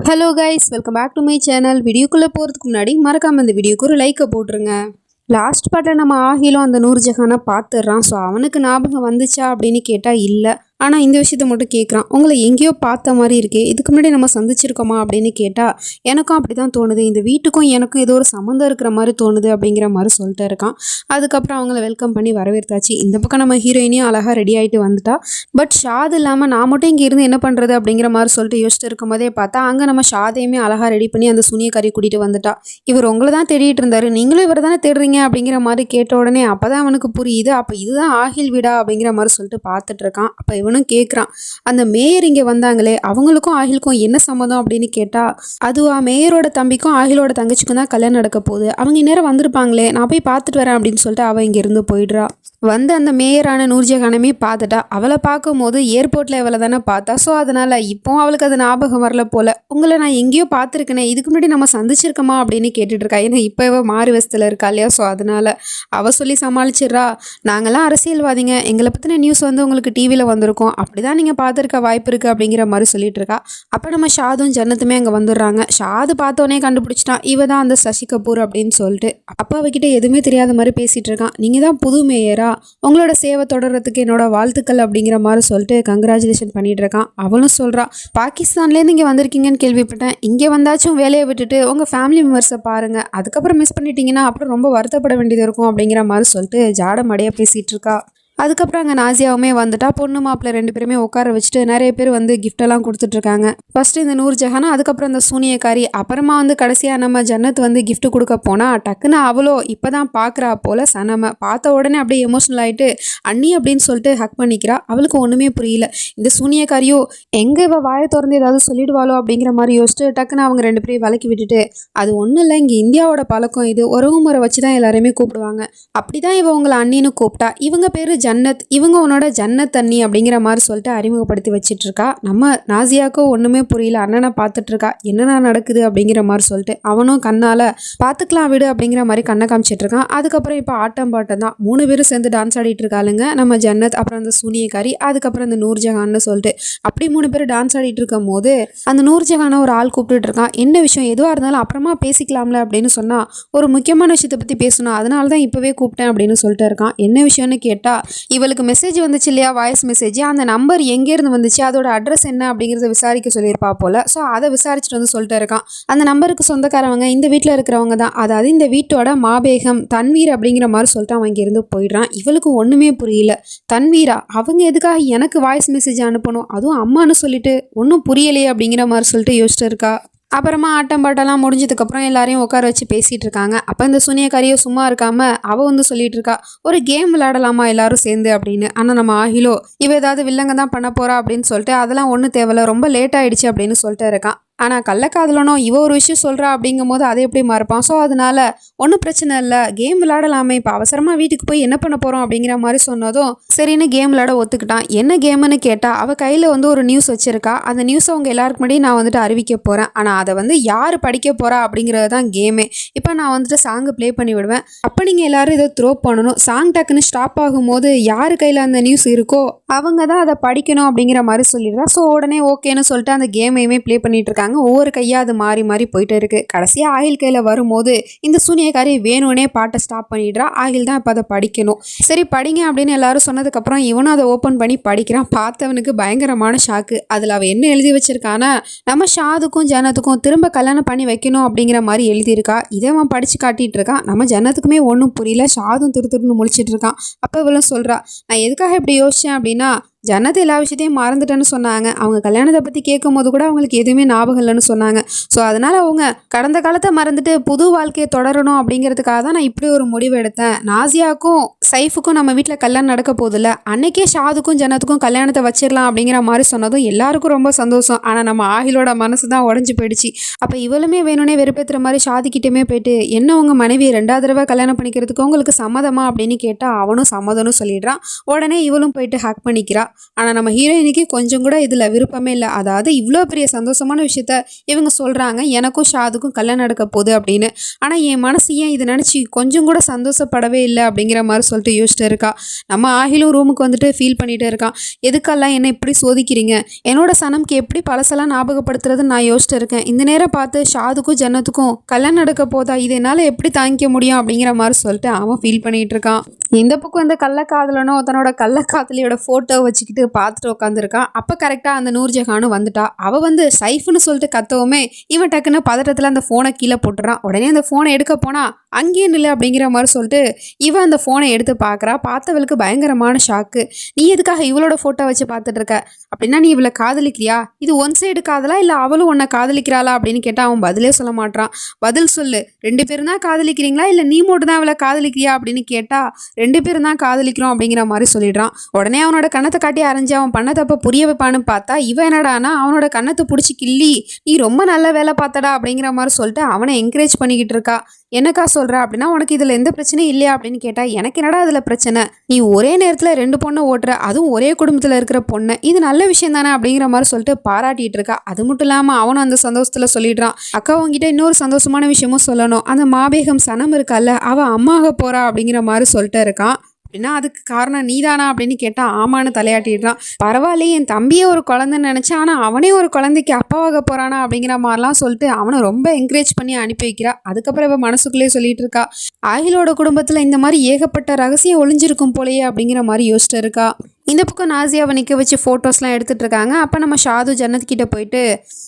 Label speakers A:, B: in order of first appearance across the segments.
A: Hello guys, welcome back to my channel. வீடியோக்குள்ளே போகிறதுக்கு முன்னாடி மறக்காமல் இந்த வீடியோக்கு ஒரு லைக்கை போட்டுருங்க. லாஸ்ட் பார்ட்டில் நம்ம ஆகிலும் அந்த நூர்ஜஹானை பார்த்துடுறான். ஸோ அவனுக்கு ஞாபகம் வந்துச்சா அப்படின்னு கேட்டால் இல்லை. ஆனால் இந்த விஷயத்த மட்டும் கேட்குறான். உங்களை எங்கேயோ பார்த்த மாதிரி இருக்கே, இதுக்கு முன்னாடி நம்ம சந்திச்சிருக்கோமா அப்படின்னு கேட்டால் எனக்கும் அப்படி தான் தோணுது, இந்த வீட்டுக்கும் எனக்கும் ஏதோ ஒரு சம்மந்தம் இருக்கிற மாதிரி தோணுது அப்படிங்கிற மாதிரி சொல்லிட்டு இருக்கான். அதுக்கப்புறம் அவங்கள வெல்கம் பண்ணி வரவேற்றாச்சு. இந்த பக்கம் நம்ம ஹீரோயினையும் அழகாக ரெடி ஆகிட்டு வந்துட்டா. பட் ஷாது இல்லாமல் நான் மட்டும் இங்கே இருந்து என்ன பண்ணுறது அப்படிங்கிற மாதிரி சொல்லிட்டு யோசிச்சுட்டு இருக்கும் போதே பார்த்தா அங்கே நம்ம ஷாதையுமே அழகாக ரெடி பண்ணி அந்த சுனிய கறி கூட்டிகிட்டு வந்துட்டா. இவர் உங்களை தான் தேடிட்டு இருந்தாரு, நீங்களும் இவர் தானே தேடுறீங்க அப்படிங்கிற மாதிரி கேட்ட உடனே அப்போ தான் அவனுக்கு புரியுது, அப்போ இதுதான் ஆகில் வீடா அப்படிங்கிற மாதிரி சொல்லிட்டு பார்த்துட்டு இருக்கான். அப்போ இவனும் கேட்குறான், அந்த மேயர் இங்கே வந்தாங்களே அவங்களுக்கும் ஆகிலுக்கும் என்ன சம்மதம் அப்படின்னு கேட்டால், அதுவா மேயரோட தம்பிக்கும் ஆகிலோட தங்கச்சிக்கும் தான் கல்யாணம் நடக்க போகுது, அவங்க இந்நேரம் வந்திருப்பாங்களே, நான் போய் பார்த்துட்டு வரேன் அப்படின்னு சொல்லிட்டு அவள் இங்கேருந்து போயிடுறா. வந்து அந்த மேயரான நூர்ஜஹானுமே பார்த்துட்டா. அவளை பார்க்கும்போது ஏர்போர்ட்டில் இவளை தானே பார்த்தா. ஸோ அதனால் இப்போ அவளுக்கு அது ஞாபகம் வரல போல். உங்களை நான் எங்கேயோ பார்த்துருக்கேனே, இதுக்கு முன்னாடி நம்ம சந்திச்சிருக்கோமா அப்படின்னு கேட்டுட்ருக்கா. ஏன்னா இப்போ இவள் மாறு வசத்தில் இருக்கா இல்லையா. ஸோ அதனால் அவள் சொல்லி சமாளிச்சிட்றா, நாங்களாம் அரசியல்வாதிங்க, எங்களை பற்றின நியூஸ் வந்து உங்களுக்கு டிவியில் வந்திருக்கோம், அப்படி தான் நீங்கள் பார்த்துருக்க வாய்ப்பு இருக்குது அப்படிங்கிற மாதிரி சொல்லிட்டு இருக்கா. அப்போ நம்ம ஷாதும் ஜன்னத்துமே அங்கே வந்துடுறாங்க. ஷாது பார்த்தோன்னே கண்டுபிடிச்சிட்டான், இவ தான் அந்த சசி கபூர் அப்படின்னு சொல்லிட்டு. அப்போ அவகிட்ட எதுவுமே தெரியாத மாதிரி பேசிகிட்டு இருக்கான். நீங்கள் தான் புது மேயரா, உங்களோட சேவை தொடர்றதுக்கு என்னோட வாழ்த்துக்கள் அப்படிங்கிற மாதிரி சொல்லிட்டு கங்க்ராச்சுலேஷன் பண்ணிட்டு இருக்கான். அவளும் சொல்கிறா, பாகிஸ்தான்லேருந்து இங்கே வந்திருக்கீங்கன்னு கேள்விப்பட்டேன், இங்கே வந்தாச்சும் வேலையை விட்டுட்டு உங்கள் ஃபேமிலி மெம்பர்ஸை பாருங்கள், அதுக்கப்புறம் மிஸ் பண்ணிட்டீங்கன்னா அப்புறம் ரொம்ப வருத்தப்பட வேண்டியது இருக்கும் அப்படிங்கிற மாதிரி சொல்லிட்டு ஜாட மடையாக பேசிகிட்டு இருக்கா. அதுக்கப்புறம் அங்கே நாசியாவுமே வந்துட்டா. பொண்ணு மாப்பிள்ளை 2 பேருமே உட்கார வச்சுட்டு நிறைய பேர் வந்து கிஃப்டெல்லாம் கொடுத்துட்ருக்காங்க. ஃபஸ்ட்டு இந்த நூர்ஜஹானா, அதுக்கப்புறம் இந்த சூனியக்காரி, அப்புறமா வந்து கடைசியாக நம்ம ஜன்னத் வந்து கிஃப்ட் கொடுக்க போனால் டக்குன்னு அவளோ இப்போ தான் பார்க்குறா போல் சனமை. பார்த்த உடனே அப்படியே எமோஷனல் ஆகிட்டு அண்ணி அப்படின்னு சொல்லிட்டு ஹக் பண்ணிக்கிறா. அவளுக்கு ஒன்றுமே புரியல. இந்த சூனியக்காரியோ எங்கே இவள் வாயை திறந்து ஏதாவது சொல்லிடுவாளோ அப்படிங்கிற மாதிரி யோசிச்சுட்டு டக்குன்னு அவங்க 2 பேரையும் விலக்கி விட்டுட்டு, அது ஒன்றும் இல்லை, இங்கே இந்தியாவோட பழக்கம், இது உறவு முறை வச்சு தான் எல்லாருமே கூப்பிடுவாங்க, அப்படி தான் இவ உங்களை அண்ணின்னு கூப்பிட்டா, இவங்க பேர் ஜன்னத், இவங்க உன்னோட ஜன்னத் தண்ணி அப்படிங்கிற மாதிரி சொல்லிட்டு அறிமுகப்படுத்தி வச்சிட்டு இருக்கா. நம்ம நாசியாவுக்கும் ஒன்றுமே புரியல. அண்ணனை பார்த்துட்டு இருக்கா, என்னென்ன நடக்குது அப்படிங்கிற மாதிரி சொல்லிட்டு. அவனும் கண்ணால் பார்த்துக்கலாம் விடு அப்படிங்கிற மாதிரி கண்ணை காமிச்சிட்டு இருக்கான். அதுக்கப்புறம் இப்போ ஆட்டம் பாட்டம் தான். 3 பேரும் சேர்ந்து டான்ஸ் ஆடிட்டு இருக்காளுங்க. நம்ம ஜன்னத், அப்புறம் அந்த சூனியக்காரி, அதுக்கப்புறம் அந்த நூர்ஜஹான்னு சொல்லிட்டு அப்படி 3 பேர் டான்ஸ் ஆடிட்டு இருக்கும் போது அந்த நூர்ஜஹானை ஒரு ஆள் கூப்பிட்டுட்டு இருக்கான். என்ன விஷயம், எதுவாக இருந்தாலும் அப்புறமா பேசிக்கலாம்ல அப்படின்னு சொன்னால், ஒரு முக்கியமான விஷயத்தை பற்றி பேசணும், அதனால தான் இப்போவே கூப்பிட்டேன் அப்படின்னு சொல்லிட்டு இருக்கான். என்ன விஷயம்னு கேட்டால், இவளுக்கு மெசேஜ் வந்துச்சு இல்லையா, வாய்ஸ் மெசேஜ், அந்த நம்பர் எங்கேருந்து வந்துச்சு, அதோட அட்ரஸ் என்ன அப்படிங்கிறத விசாரிக்க சொல்லியிருப்பா போல். ஸோ அதை விசாரிச்சுட்டு வந்து சொல்லிட்டு இருக்கான். அந்த நம்பருக்கு சொந்தக்காரவங்க இந்த வீட்டில் இருக்கிறவங்க தான், அதாவது இந்த வீட்டோட மாபேகம் தன்வீர் அப்படிங்கிற மாதிரி சொல்லிட்டு அவன் இங்கேருந்து போயிடுறான். இவளுக்கு ஒன்றுமே புரியல. தன்வீரா, அவங்க எதுக்காக எனக்கு வாய்ஸ் மெசேஜ் அனுப்பணும், அதுவும் அம்மானு சொல்லிட்டு, ஒன்றும் புரியலையே அப்படிங்கிற மாதிரி சொல்லிட்டு யோசிச்சுட்டு இருக்கா. அப்புறமா ஆட்டம் பாட்டெல்லாம் முடிஞ்சதுக்கப்புறம் எல்லாரையும் உட்கார வச்சு பேசிகிட்டு இருக்காங்க. அப்போ இந்த சூனியக்காரியை சும்மா இருக்காமல் அவள் வந்து சொல்லிட்டு இருக்கா, ஒரு கேம் விளையாடலாமா எல்லாரும் சேர்ந்து அப்படின்னு. ஆனால் நம்ம ஆகிலோ இவ ஏதாவது வில்லங்க தான் பண்ண போகிறா அப்படின்னு சொல்லிட்டு அதெல்லாம் ஒன்றும் தேவையில்ல, ரொம்ப லேட் ஆகிடுச்சு அப்படின்னு சொல்லிட்டு இருக்கான். ஆனால் கள்ளக்காதலனோ இவ ஒரு விஷயம் சொல்கிறா அப்படிங்கும் போது அதை எப்படி மறப்பான். ஸோ அதனால ஒன்றும் பிரச்சனை இல்லை, கேம் விளையாடலாமே, இப்போ அவசரமாக வீட்டுக்கு போய் என்ன பண்ண போகிறோம் அப்படிங்கிற மாதிரி சொன்னதும் சரின்னு கேம் விளையாட ஒத்துக்கிட்டான். என்ன கேம்னு கேட்டால், அவள் கையில் வந்து ஒரு நியூஸ் வச்சுருக்கா. அந்த நியூஸை அவங்க எல்லாருக்கு முன்னாடி நான் வந்துட்டு அறிவிக்க போகிறேன், ஆனால் அதை வந்து யார் படிக்க போகிறா அப்படிங்கிறது தான் கேமே. இப்போ நான் வந்துட்டு சாங்கு ப்ளே பண்ணி விடுவேன், அப்போ நீங்கள் எல்லோரும் இதை த்ரோ பண்ணணும். சாங் டக்குன்னு ஸ்டாப் ஆகும்போது யார் கையில் அந்த நியூஸ் இருக்கோ அவங்க தான் அதை படிக்கணும் அப்படிங்கிற மாதிரி சொல்லிடுறா. ஸோ உடனே ஓகேன்னு சொல்லிட்டு அந்த கேமையுமே ப்ளே பண்ணிட்டு இருக்காங்க. ஒவ்வொரு கையா அது மாறி மாறி போயிட்டு இருக்கு. கடைசியாக ஆகில் கையில் வரும்போது இந்த சூனியக்காரி வேணும்னே பாட்டை ஸ்டாப் பண்ணிடுறா. ஆகில் தான் இப்போ அதை படிக்கணும். சரி படிங்க அப்படின்னு எல்லாரும் சொன்னதுக்கப்புறம் இவனும் அதை ஓப்பன் பண்ணி படிக்கிறான். பார்த்தவனுக்கு பயங்கரமான ஷாக்கு. அதில் அவள் என்ன எழுதி வச்சிருக்கானா, நம்ம ஷாதுக்கும் ஜன்னத்துக்கும் திரும்ப கல்யாணம் பண்ணி வைக்கணும் அப்படிங்கிற மாதிரி எழுதியிருக்கா. இதை அவன் படித்து காட்டிட்டு இருக்கான். நம்ம ஜன்னத்துக்குமே ஒன்றும் புரியல. ஷாதும் திருன்னு முழிச்சிட்டு இருக்கான். அப்போ இவளும் சொல்கிறா, நான் எதுக்காக இப்படி யோசித்தேன் அப்படின்னா, ஜன்னத் எல்லா விஷயத்தையும் மறந்துட்டேன்னு சொன்னாங்க. அவங்க கல்யாணத்தை பற்றி கேட்கும் போது கூட அவங்களுக்கு எதுவுமே ஞாபகம் இல்லைன்னு சொன்னாங்க. ஸோ அதனால் அவங்க கடந்த காலத்தை மறந்துட்டு புது வாழ்க்கையை தொடரணும் அப்படிங்கிறதுக்காக தான் நான் இப்படி ஒரு முடிவு எடுத்தேன். நாசியாவுக்கும் சைஃபுக்கும் நம்ம வீட்டில் கல்யாணம் நடக்க போதில்ல, அன்னைக்கே ஷாதுக்கும் ஜன்னத்துக்கும் கல்யாணத்தை வச்சிடலாம் அப்படிங்கிற மாதிரி சொன்னதும் எல்லாருக்கும் ரொம்ப சந்தோஷம். ஆனால் நம்ம ஆகிலோட மனசு தான் உடஞ்சி போயிடுச்சு. அப்போ இவளுமே வேணும்னே வெறுப்பேற்றுற மாதிரி ஷாதிக்கிட்டேமே போயிட்டு, என்ன உங்கள் மனைவி 2வது தடவை கல்யாணம் பண்ணிக்கிறதுக்கு உங்களுக்கு சம்மதமா அப்படின்னு கேட்டால் அவனும் சம்மதம்னு சொல்லிடுறான். உடனே இவளும் போயிட்டு ஹேக் பண்ணிக்கிறா. ஆனால் நம்ம ஹீரோயினுக்கு கொஞ்சம் கூட இதில் விருப்பமே இல்லை. அதாவது இவ்வளோ பெரிய சந்தோஷமான விஷயத்த இவங்க சொல்கிறாங்க, எனக்கும் ஷாதுக்கும் கல்யாணம் நடக்க போகுது அப்படின்னு. ஆனால் என் மனசு ஏன் இதை நினச்சி கொஞ்சம் கூட சந்தோஷப்படவே இல்லை அப்படிங்கிற மாதிரி சொல்லிட்டு யோசிச்சுட்டு இருக்கா. நம்ம ஆகிலும் ரூமுக்கு வந்துட்டு ஃபீல் பண்ணிகிட்டே இருக்கான். எதுக்கெல்லாம் என்ன இப்படி சோதிக்கிறீங்க, என்னோட சனம்க்கு எப்படி பழசெல்லாம் ஞாபகப்படுத்துறதுன்னு நான் யோசிச்சுட்டு இருக்கேன். இந்த நேரம் பார்த்து ஷாதுக்கும் ஜன்னத்துக்கும் கல்யாணம் நடக்க போதா, இது என்னால் எப்படி தாங்கிக்க முடியும் அப்படிங்கிற மாதிரி சொல்லிட்டு அவன் ஃபீல் பண்ணிகிட்டு இருக்கான். இந்த பக்கம் இந்த கள்ளக்காதலனோ தன்னோட கள்ளக்காதலியோட ஃபோட்டோ வச்சுக்கிட்டு பார்த்துட்டு உட்காந்துருக்கான். அப்போ கரெக்டாக அந்த நூர்ஜஹானும் வந்துட்டா. அவள் வந்து சைஃப்னு சொல்லிட்டு கத்தவுமே இவன் டக்குன்னு பதட்டத்தில் அந்த ஃபோனை கீழே போட்டுறான். உடனே அந்த ஃபோனை எடுக்க போனால் அங்கேயும் இல்லை அப்படிங்கிற மாதிரி சொல்லிட்டு இவன் அந்த ஃபோனை எடுத்து பார்க்குறா. பார்த்தவளுக்கு பயங்கரமான ஷாக்கு. நீ எதுக்காக இவளோட ஃபோட்டோ வச்சு பார்த்துட்டு இருக்க, அப்படின்னா நீ இவளை காதலிக்கிறியா, இது ஒன் சைடு காதலா இல்லை அவளும் உன்னை காதலிக்கிறாளா அப்படின்னு கேட்டால் அவன் பதிலே சொல்ல மாட்டான். பதில் சொல்லு, 2 பேரும் தான் காதலிக்கிறீங்களா இல்லை நீ மட்டும் தான் இவளை காதலிக்கிறியா அப்படின்னு கேட்டால் 2 பேரும் தான் காதலிக்கிறோம் அப்படிங்கிற மாதிரி சொல்லிடுறான். உடனே அவனோட கண்ணத்தை காட்டி அரைஞ்சி அவன் பண்ண தப்ப புரிய வைப்பான்னு பார்த்தா இவன் என்னடானா அவனோட கண்ணத்தை பிடிச்சி கிள்ளி நீ ரொம்ப நல்ல வேலை பார்த்தடா அப்படிங்கிற மாதிரி சொல்லிட்டு அவனை என்கரேஜ் பண்ணிக்கிட்டு இருக்கா. என்னக்கா சொல்கிற அப்படின்னா உனக்கு இதில் எந்த பிரச்சனையும் இல்லையா அப்படின்னு கேட்டால் எனக்கு என்னடா அதில் பிரச்சனை, நீ ஒரே நேரத்தில் 2 பொண்ணை ஓட்டுற, அதுவும் ஒரே குடும்பத்தில் இருக்கிற பொண்ணு, இது நல்ல விஷயம் தானே அப்படிங்கிற மாதிரி சொல்லிட்டு பாராட்டிட்டு இருக்கா. அது மட்டும் இல்லாமல் அவனும் அந்த சந்தோஷத்தில் சொல்லிடுறான். அக்கா உங்ககிட்ட இன்னொரு சந்தோஷமான விஷயமும் சொல்லணும், அந்த மாபேகம் சனம் இருக்கல்ல அவள் அம்மாக போகிறா அப்படிங்கிற மாதிரி சொல்லிட்டு இருக்கான். அப்படின்னா அதுக்கு காரணம் நீதானா அப்படின்னு கேட்டால் ஆமான்னு தலையாட்டிடுறான். பரவாயில்ல, என் தம்பியே ஒரு குழந்தைன்னு நினச்சேன், ஆனால் அவனே ஒரு குழந்தைக்கு அப்பாவாக போகிறானா அப்படிங்கிற மாதிரிலாம் சொல்லிட்டு அவனை ரொம்ப என்கரேஜ் பண்ணி அனுப்பி வைக்கிறா. அதுக்கப்புறம் இவன் மனசுக்குள்ளேயே சொல்லிட்டு இருக்கா, ஆகிலோட குடும்பத்தில் இந்த மாதிரி ஏகப்பட்ட ரகசியம் ஒளிஞ்சிருக்கும் போலையே அப்படிங்கிற மாதிரி யோசிச்சுட்டு இருக்கா. இந்த பக்கம் நாசியாவை நிற்க வச்சு ஃபோட்டோஸ்லாம் எடுத்துகிட்டு இருக்காங்க. அப்போ நம்ம ஷாது ஜன்னத்கிட்ட போயிட்டு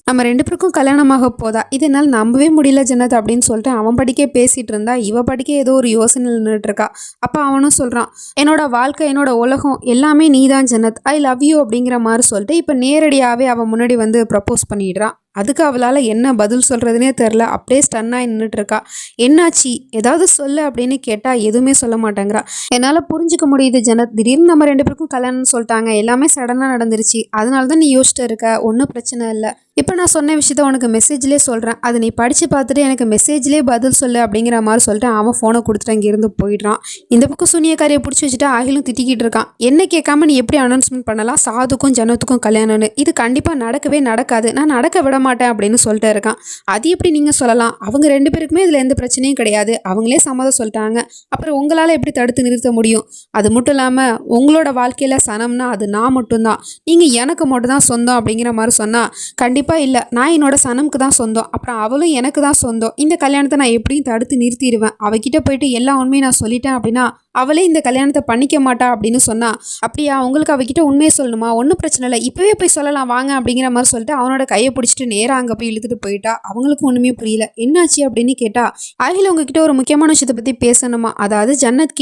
A: நம்ம 2 பேருக்கும் கல்யாணமாக போதா, இது என்னால் நம்பவே முடியல ஜன்னத் அப்படின்னு சொல்லிட்டு அவன் படிக்கே பேசிகிட்டு இருந்தா இவ படிக்க ஏதோ ஒரு யோசனை நின்றுட்டு இருக்கா. அப்போ அவனும் சொல்கிறான், என்னோட வாழ்க்கை என்னோட உலகம் எல்லாமே நீ தான் ஜன்னத், ஐ லவ் யூ அப்படிங்கிற மாதிரி சொல்லிட்டு இப்போ நேரடியாகவே அவன் முன்னாடி வந்து ப்ரப்போஸ் பண்ணிடுறான். அதுக்கு அவளால் என்ன பதில் சொல்கிறதுனே தெரில, அப்படியே ஸ்டன்னாகி நின்றுட்டு இருக்கா. என்னாச்சு ஏதாவது சொல்லு அப்படின்னு கேட்டால் எதுவுமே சொல்ல மாட்டேங்கிறா. என்னால் புரிஞ்சுக்க முடியுது ஜன்னத், திடீர்னு நம்ம 2 பேருக்கும் கல்யாணம்னு சொல்லிட்டாங்க, எல்லாமே சடனாக நடந்துருச்சு, அதனால தான் நீ யோசிச்சுட்டு இருக்க, ஒன்றும் பிரச்சனை இல்லை. இப்போ நான் சொன்ன விஷயத்த உனக்கு மெசேஜ்லேயே சொல்கிறேன், அதை நீ படித்து பார்த்துட்டு எனக்கு மெசேஜ்லேயே பதில் சொல்லு அப்படிங்கிற மாதிரி சொல்லிட்டு அவன் ஃபோனை கொடுத்துட்டு அங்கேருந்து போயிடுறான். இந்த பக்கம் சூனியக்காரியை பிடிச்சி வச்சுட்டு ஆகிலும் திட்டிக்கிட்டு இருக்கான். என்ன கேட்காம நீ எப்படி அனௌன்ஸ்மெண்ட் பண்ணலாம் சாதுக்கும் ஜன்னத்துக்கும் கல்யாணம்னு, இது கண்டிப்பாக நடக்கவே நடக்காது, நான் நடக்க விட மாட்டேன் அப்படின்னு சொல்லிட்டு இருக்கான். அது எப்படி நீங்கள் சொல்லலாம், அவங்க 2 பேருக்குமே இதில் எந்த பிரச்சனையும் கிடையாது, அவங்களே சம்மதம் சொல்லிட்டாங்க, அப்புறம் உங்களால் எப்படி தடுத்து நிறுத்த முடியும், அது மட்டும் இல்லாமல் உங்களோட வாழ்க்கையில் சனம்னா அது நான் மட்டும்தான், நீங்கள் எனக்கு மட்டும் தான் சொந்தம் அப்படிங்கிற மாதிரி சொன்னால் கண்டிப்பாக இல்லை, நான் என்னோட சனம்க்கு தான் சொந்தம், அப்புறம் அவளும் எனக்கு தான் சொந்தம், இந்த கல்யாணத்தை நான் எப்படியும் தடுத்து நிறுத்திடுவேன், அவகிட்ட போயிட்டு எல்லா உண்மையும் நான் சொல்லிட்டேன் அப்படின்னா அவளே இந்த கல்யாணத்தை பண்ணிக்க மாட்டா அப்படின்னு சொன்னா, அப்படியா உங்களுக்கு அவகிட்ட உண்மையை சொல்லணுமா, ஒன்றும் பிரச்சனை இல்லை, இப்போவே போய் சொல்லலாம் வாங்க அப்படிங்கிற மாதிரி சொல்லிட்டு அவனோட கையை பிடிச்சிட்டு நேராக அங்கே போய் இழுத்துட்டு போயிட்டா. அவங்களுக்கும் ஒன்றுமே புரியல, என்னாச்சு அப்படின்னு கேட்டா ஆகில உங்ககிட்ட ஒரு முக்கியமான விஷயத்தை பற்றி பேசணுமா, அதாவது ஜன்னத்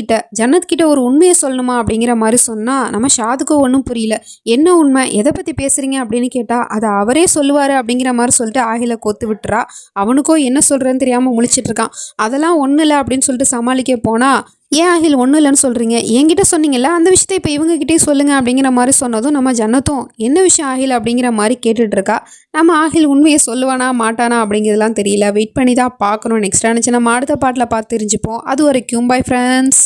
A: கிட்ட ஒரு உண்மையை சொல்லணுமா அப்படிங்கிற மாதிரி சொன்னா நம்ம ஷாதுக்கும் ஒன்றும் புரியல. என்ன உண்மை, எதை பற்றி பேசுறீங்க அப்படின்னு கேட்டா அதை அவரே சொல்லுவார் அப்படிங்கிற மாதிரி சொல்லிட்டு ஆகில கோத்து விட்டுறா. அவனுக்கும் என்ன சொல்கிறேன்னு தெரியாமல் முழிச்சிட்டு இருக்கான். அதெல்லாம் ஒன்றும் இல்லை அப்படின்னு சொல்லிட்டு சமாளிக்க போனா, ஏன் ஆகில் ஒன்றும் இல்லைன்னு சொல்கிறீங்க, என்கிட்ட சொன்னீங்கல்ல அந்த விஷயத்த இப்போ இவங்ககிட்டே சொல்லுங்கள் அப்படிங்கிற மாதிரி சொன்னதும் நம்ம ஜன்னத்தும் என்ன விஷயம் ஆகில் அப்படிங்கிற மாதிரி கேட்டுட்டு இருக்கா. நம்ம ஆகில் உண்மையை சொல்லுவானா மாட்டானா அப்படிங்கிறதுலாம் தெரியல, வெயிட் பண்ணி தான் பார்க்கணும். நெக்ஸ்ட் ஆனிச்சு நம்ம அடுத்த பாட்டில் பார்த்து தெரிஞ்சுப்போம். அது வரைக்கும் பை ஃப்ரெண்ட்ஸ்.